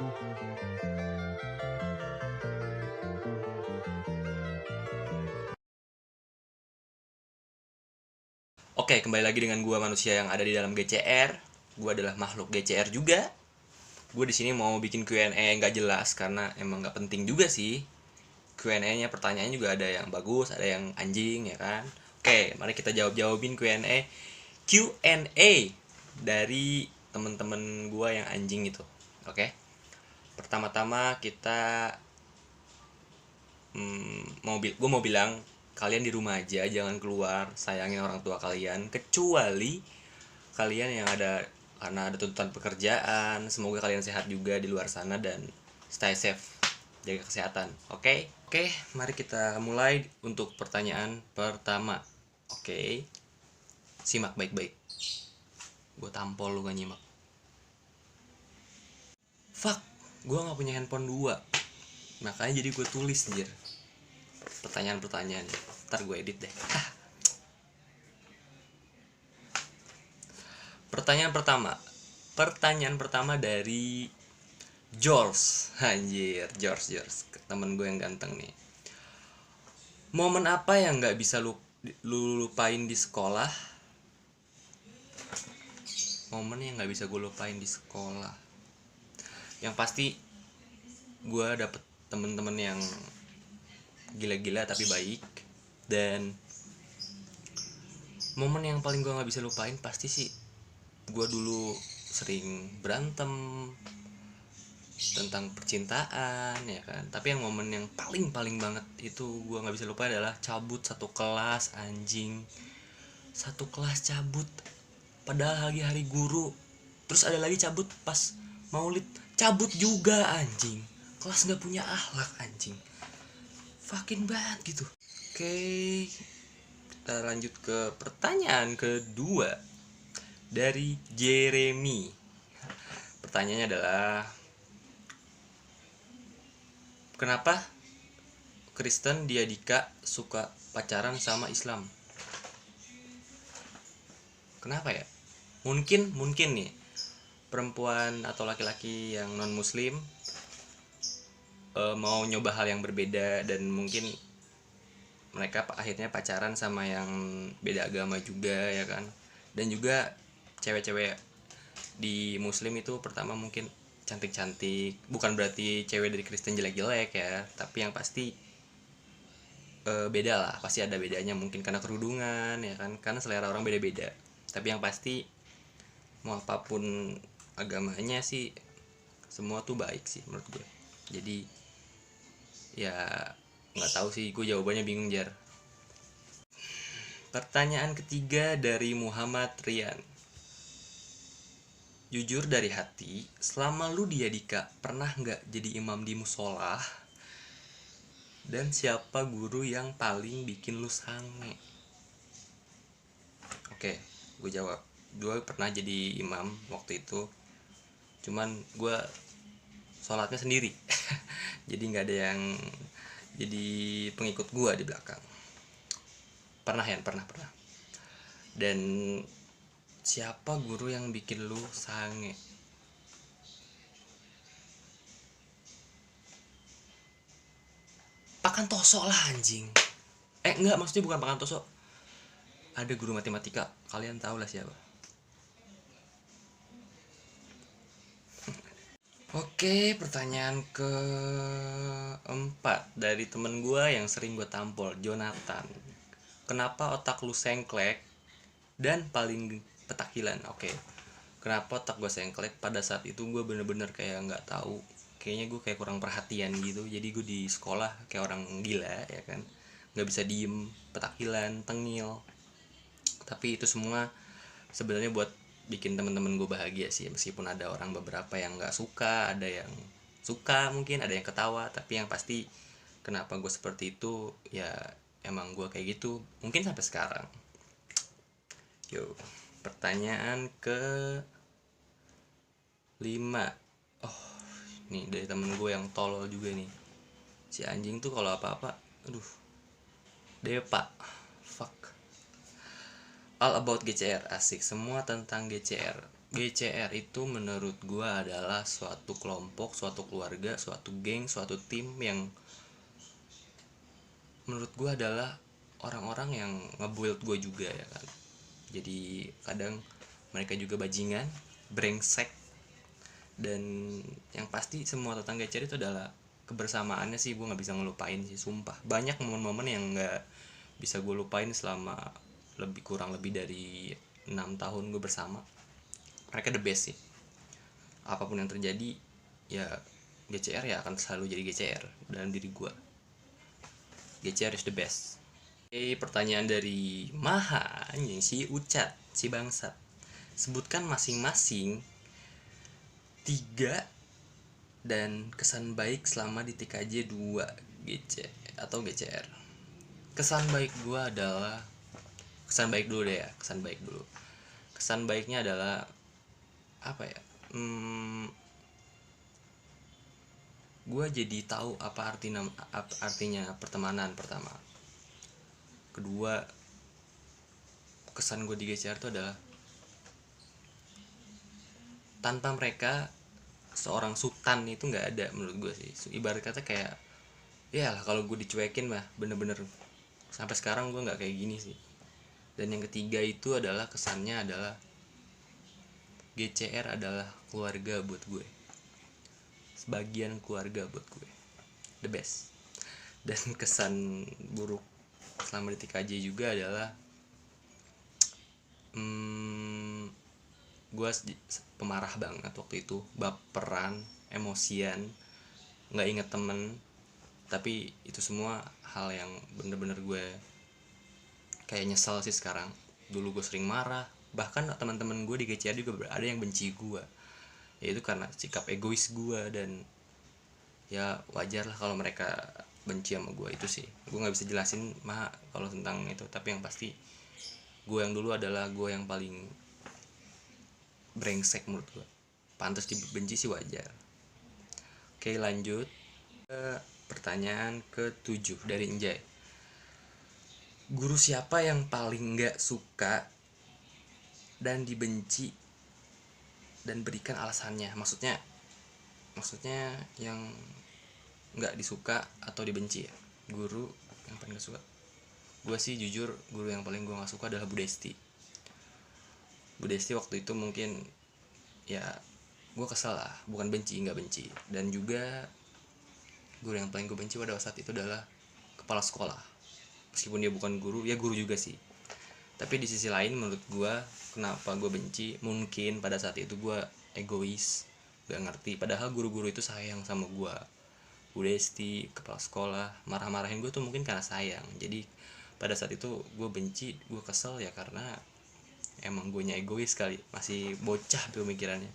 Oke, kembali lagi dengan gua manusia yang ada di dalam GCR. Gua adalah makhluk GCR juga. Gua di sini mau bikin Q&A nggak jelas karena emang nggak penting juga sih. Q&A-nya pertanyaannya juga ada yang bagus, ada yang anjing ya kan. Oke, mari kita jawabin Q&A. Q&A dari temen-temen gua yang anjing itu. Oke. Pertama-tama kita gue mau bilang kalian di rumah aja, jangan keluar, sayangin orang tua kalian, kecuali kalian yang ada karena ada tuntutan pekerjaan. Semoga kalian sehat juga di luar sana dan stay safe, jaga kesehatan. Oke, mari kita mulai untuk pertanyaan pertama. Oke, simak baik-baik, gue tampol lu gak nyimak. Fuck, gue gak punya handphone dua, makanya jadi gue tulis anjir pertanyaan-pertanyaannya. Ntar gue edit deh. Pertanyaan pertama dari George. Anjir, George, temen gue yang ganteng nih. Momen apa yang nggak bisa lu lupain di sekolah? Momen yang nggak bisa gue lupain di sekolah, yang pasti gue dapet temen-temen yang gila-gila tapi baik. Dan momen yang paling gue nggak bisa lupain pasti sih gue dulu sering berantem tentang percintaan ya kan. Tapi yang momen yang paling banget itu gue nggak bisa lupa adalah cabut satu kelas. Anjing, satu kelas cabut padahal lagi hari guru, terus ada lagi cabut pas maulid, cabut juga. Anjing, kelas nggak punya akhlak anjing, fucking banget gitu. Oke, kita lanjut ke pertanyaan kedua dari Jeremy. Pertanyaannya adalah, kenapa Kristen Diadika suka pacaran sama Islam? Kenapa ya? Mungkin nih perempuan atau laki-laki yang non muslim mau nyoba hal yang berbeda, dan mungkin mereka akhirnya pacaran sama yang beda agama juga ya kan. Dan juga cewek-cewek di muslim itu pertama mungkin cantik-cantik, bukan berarti cewek dari Kristen jelek-jelek ya, tapi yang pasti beda lah, pasti ada bedanya, mungkin karena kerudungan ya kan, karena selera orang beda-beda. Tapi yang pasti mau apapun agamanya sih, semua tuh baik sih menurut gue. Jadi ya nggak tahu sih, gue jawabannya bingung jar. Pertanyaan ketiga dari Muhammad Rian. Jujur dari hati, selama lu di Yadika pernah nggak jadi imam di musola? Dan siapa guru yang paling bikin lu sange? Oke, gue jawab. Gue pernah jadi imam waktu itu, cuman gue sholatnya sendiri. Jadi nggak ada yang jadi pengikut gue di belakang. Pernah. Dan siapa guru yang bikin lu sange? Pakantoso lah anjing. Enggak, maksudnya bukan Pakantoso. Ada guru matematika, kalian tahu lah siapa. Oke, pertanyaan keempat dari temen gue yang sering gue tampol, Jonathan. Kenapa otak lu sengklek dan paling petakilan? Oke, kenapa otak gue sengklek? Pada saat itu gue bener-bener kayak nggak tahu, kayaknya gue kayak kurang perhatian gitu. Jadi gue di sekolah kayak orang gila ya kan, nggak bisa diem, petakilan, tengil. Tapi itu semua sebenarnya buat bikin teman-teman gue bahagia sih, meskipun ada orang beberapa yang nggak suka, ada yang suka, mungkin ada yang ketawa. Tapi yang pasti kenapa gue seperti itu ya, emang gue kayak gitu mungkin sampai sekarang. Yo, pertanyaan ke 5. Oh, nih dari temen gue yang tolol juga nih, si anjing tuh kalau apa-apa aduh Depa. Fuck. All about GCR, asik, semua tentang GCR. GCR itu menurut gue adalah suatu kelompok, suatu keluarga, suatu geng, suatu tim yang menurut gue adalah orang-orang yang nge-build gue juga ya kan. Jadi kadang mereka juga bajingan, brengsek, dan yang pasti semua tentang GCR itu adalah kebersamaannya sih. Gue nggak bisa ngelupain sih, sumpah. Banyak momen-momen yang nggak bisa gue lupain selama kurang lebih dari 6 tahun gue bersama mereka. The best sih, apapun yang terjadi ya GCR ya akan selalu jadi GCR dalam diri gue. GCR is the best. Oke, pertanyaan dari Maha, si Ucat, si bangsat. Sebutkan masing-masing 3 dan kesan baik selama di TKJ 2 GC atau GCR. Kesan baik gue adalah, kesan baik dulu deh ya, kesan baik dulu. Kesan baiknya adalah apa ya? Gue jadi tahu apa artinya pertemanan pertama. Kedua, kesan gue di GCR itu adalah tanpa mereka seorang sultan itu nggak ada menurut gue sih. Ibarat kata kayak ya lah, kalau gue dicuekin mah bener-bener sampai sekarang gue nggak kayak gini sih. Dan yang ketiga itu adalah kesannya adalah GCR adalah keluarga buat gue, sebagian keluarga buat gue, the best. Dan kesan buruk selama di TKJ juga adalah gue pemarah banget waktu itu, baperan, emosian, nggak inget temen. Tapi itu semua hal yang bener-bener gue kayak nyesel sih sekarang. Dulu gue sering marah, bahkan teman-teman gue di GCR juga ada yang benci gue, yaitu karena sikap egois gue. Dan ya wajar lah kalau mereka benci sama gue. Itu sih gue nggak bisa jelasin mah kalau tentang itu, tapi yang pasti gue yang dulu adalah gue yang paling brengsek menurut gue. Pantas dibenci sih, wajar. Oke, lanjut ke pertanyaan ke-7 dari Enjay. Guru siapa yang paling gak suka dan dibenci, dan berikan alasannya? Maksudnya yang gak disuka atau dibenci ya. Guru yang paling gak suka, gue sih jujur guru yang paling gue gak suka adalah Bu Desti. Bu Desti waktu itu mungkin ya gue kesel lah, bukan benci, nggak benci. Dan juga guru yang paling gue benci pada saat itu adalah kepala sekolah. Meskipun dia bukan guru, ya guru juga sih. Tapi di sisi lain menurut gue, kenapa gue benci, mungkin pada saat itu gue egois, gak ngerti. Padahal guru-guru itu sayang sama gue. Bu Desti, kepala sekolah, marah-marahin gue tuh mungkin karena sayang. Jadi pada saat itu gue benci, gue kesel ya karena emang gue nya egois kali, masih bocah tuh pemikirannya.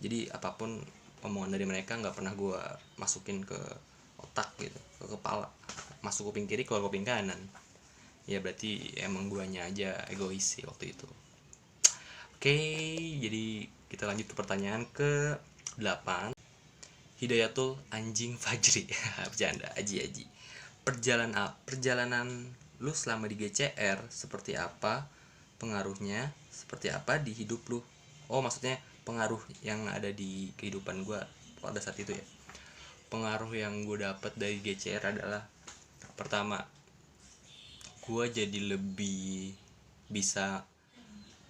Jadi apapun omongan dari mereka gak pernah gue masukin ke otak gitu, ke kepala. Masuk kuping kiri, keluar kuping kanan. Ya berarti emang guanya aja egois sih waktu itu. Oke, jadi kita lanjut ke pertanyaan ke-8. Hidayatul Anjing Fajri. Bercanda, aji. Perjalanan lu selama di GCR seperti apa? Pengaruhnya seperti apa di hidup lu? Oh, maksudnya pengaruh yang ada di kehidupan gue pada saat itu ya. Pengaruh yang gue dapat dari GCR adalah, pertama, gue jadi lebih bisa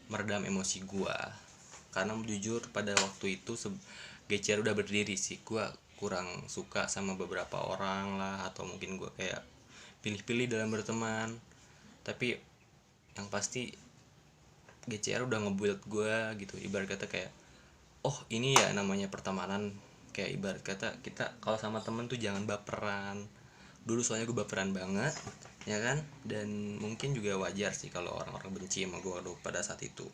meredam emosi gue. Karena jujur pada waktu itu GCR udah berdiri sih, gue kurang suka sama beberapa orang lah, atau mungkin gue kayak pilih-pilih dalam berteman. Tapi yang pasti GCR udah nge-build gue gitu. Ibarat kata kayak, oh ini ya namanya pertemanan. Kayak ibarat kata kita kalau sama temen tuh jangan baperan. Dulu soalnya gue baperan banget ya kan. Dan mungkin juga wajar sih kalau orang-orang benci sama gue pada saat itu.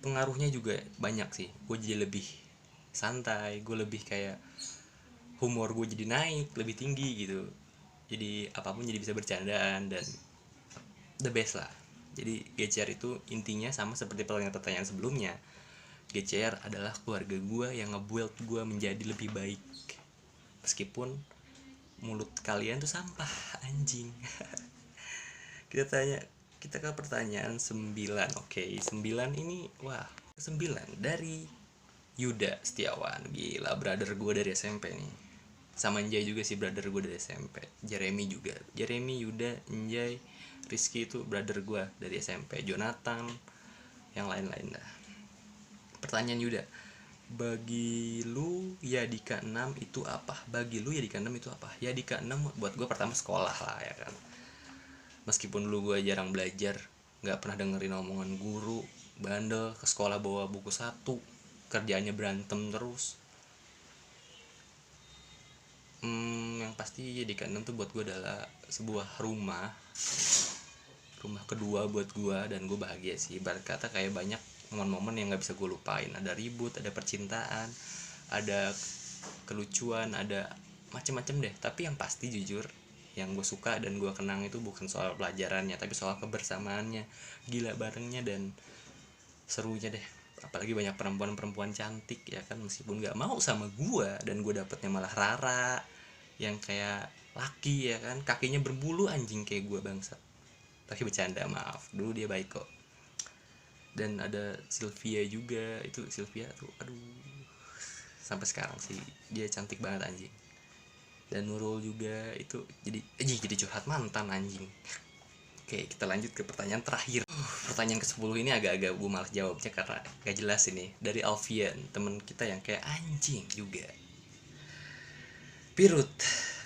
Pengaruhnya juga banyak sih. Gue jadi lebih santai, gue lebih kayak humor gue jadi naik, lebih tinggi gitu. Jadi apapun jadi bisa bercandaan dan the best lah. Jadi GCR itu intinya sama seperti pertanyaan sebelumnya. GCR adalah keluarga gue yang nge-build gue menjadi lebih baik. Meskipun mulut kalian tuh sampah, anjing. Kita tanya, Kita ke pertanyaan 9. Oke, 9 ini wah, 9 dari Yuda Setiawan. Gila, brother gue dari SMP nih. Sama Njay juga sih, brother gue dari SMP. Jeremy juga. Jeremy, Yuda, Njay, Rizky itu brother gue dari SMP. Jonathan, yang lain-lain dah. Pertanyaan Yuda, bagi lu Yadika 6 itu apa? Bagi lu Yadika 6 itu apa? Yadika 6 buat gue pertama sekolah lah ya kan. Meskipun dulu gue jarang belajar, gak pernah dengerin omongan guru, bandel, ke sekolah bawa buku satu, kerjaannya berantem terus. Yang pasti Yadika 6 tuh buat gue adalah sebuah rumah kedua buat gue, dan gue bahagia sih. Ibarat kata kayak banyak momen-momen yang gak bisa gue lupain. Ada ribut, ada percintaan, ada kelucuan, ada macem-macem deh. Tapi yang pasti jujur, yang gue suka dan gue kenang itu bukan soal pelajarannya, tapi soal kebersamaannya, gila barengnya, dan serunya deh. Apalagi banyak perempuan-perempuan cantik ya kan, meskipun gak mau sama gue, dan gue dapetnya malah Rara yang kayak laki ya kan, kakinya berbulu anjing kayak gue, bangsat. Tapi bercanda, maaf, dulu dia baik kok. Dan ada Sylvia juga, itu Sylvia tuh aduh, sampai sekarang sih dia cantik banget anjing. Dan Nurul juga itu jadi curhat mantan anjing. Oke, kita lanjut ke pertanyaan terakhir. Pertanyaan ke-10 ini agak-agak gue malas jawabnya karena gak jelas ini. Dari Alfian, temen kita yang kayak anjing juga. Pirut,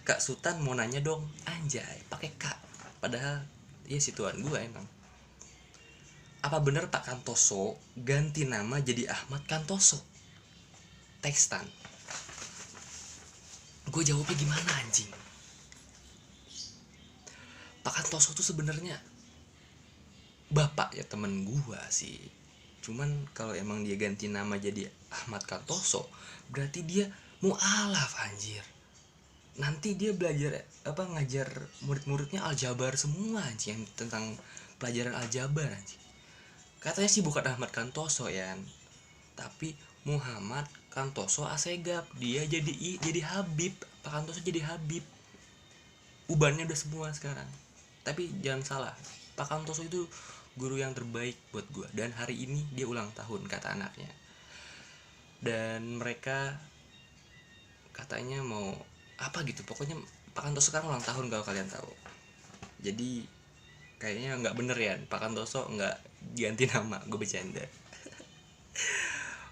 Kak Sultan mau nanya dong, anjay, pakai Kak. Padahal ya situan gue emang. Apa bener Pak Kantoso ganti nama jadi Ahmad Kantoso? Tekstan. Gue jawabnya gimana anjing? Pak Kantoso tuh sebenarnya bapak ya temen gua sih. Cuman kalau emang dia ganti nama jadi Ahmad Kantoso, berarti dia mualaf anjir. Nanti dia belajar ngajar murid-muridnya aljabar semua anjing, tentang pelajaran aljabar anjing. Katanya sih bukan Ahmad Kantoso ya, tapi Muhammad Kantoso Asegaf. Dia jadi Habib. Pak Kantoso jadi Habib. Ubannya udah semua sekarang. Tapi jangan salah, Pak Kantoso itu guru yang terbaik buat gue. Dan hari ini dia ulang tahun kata anaknya. Dan mereka katanya mau apa gitu. Pokoknya Pak Kantoso sekarang ulang tahun kalau kalian tahu. Jadi kayaknya nggak bener ya, Pak Kantoso nggak ganti nama. Gue bercanda.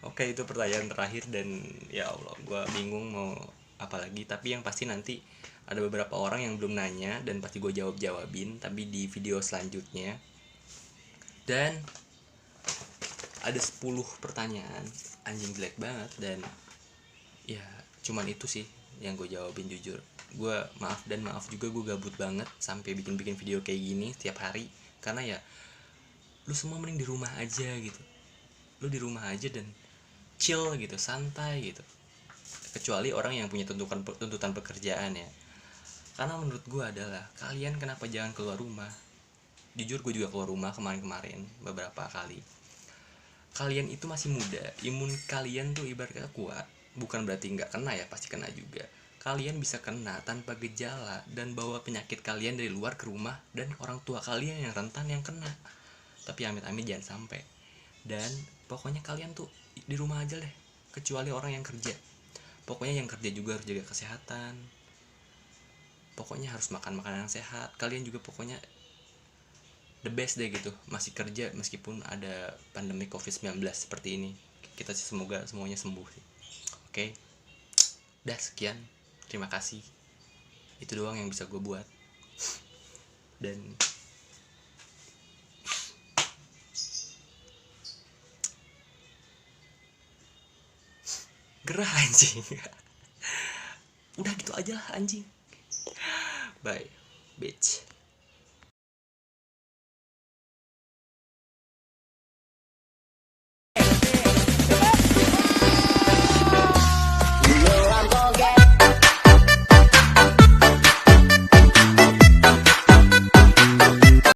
Oke, itu pertanyaan terakhir dan ya Allah, gue bingung mau apa lagi. Tapi yang pasti nanti ada beberapa orang yang belum nanya dan pasti gue jawabin, tapi di video selanjutnya. Dan ada 10 pertanyaan, anjing jelek banget, dan ya cuman itu sih yang gue jawabin jujur. Gue maaf juga gue gabut banget sampai bikin video kayak gini setiap hari. Karena ya lu semua mending di rumah aja gitu. Lu di rumah aja dan chill gitu, santai gitu. Kecuali orang yang punya tuntutan pekerjaan ya. Karena menurut gue adalah, kalian kenapa jangan keluar rumah? Jujur gue juga keluar rumah kemarin beberapa kali. Kalian itu masih muda, imun kalian tuh ibaratnya kuat. Bukan berarti gak kena ya, pasti kena juga. Kalian bisa kena tanpa gejala dan bawa penyakit kalian dari luar ke rumah, dan orang tua kalian yang rentan yang kena. Tapi amit-amit jangan sampai. Dan pokoknya kalian tuh di rumah aja deh, kecuali orang yang kerja. Pokoknya yang kerja juga harus jaga kesehatan. Pokoknya harus makan makanan yang sehat. Kalian juga pokoknya the best deh gitu, masih kerja meskipun ada pandemi COVID-19 seperti ini. Kita sih semoga semuanya sembuh sih. Oke. Dah sekian. Terima kasih. Itu doang yang bisa gue buat. Dan gerah anjing. Udah gitu aja lah anjing. Bye bitch.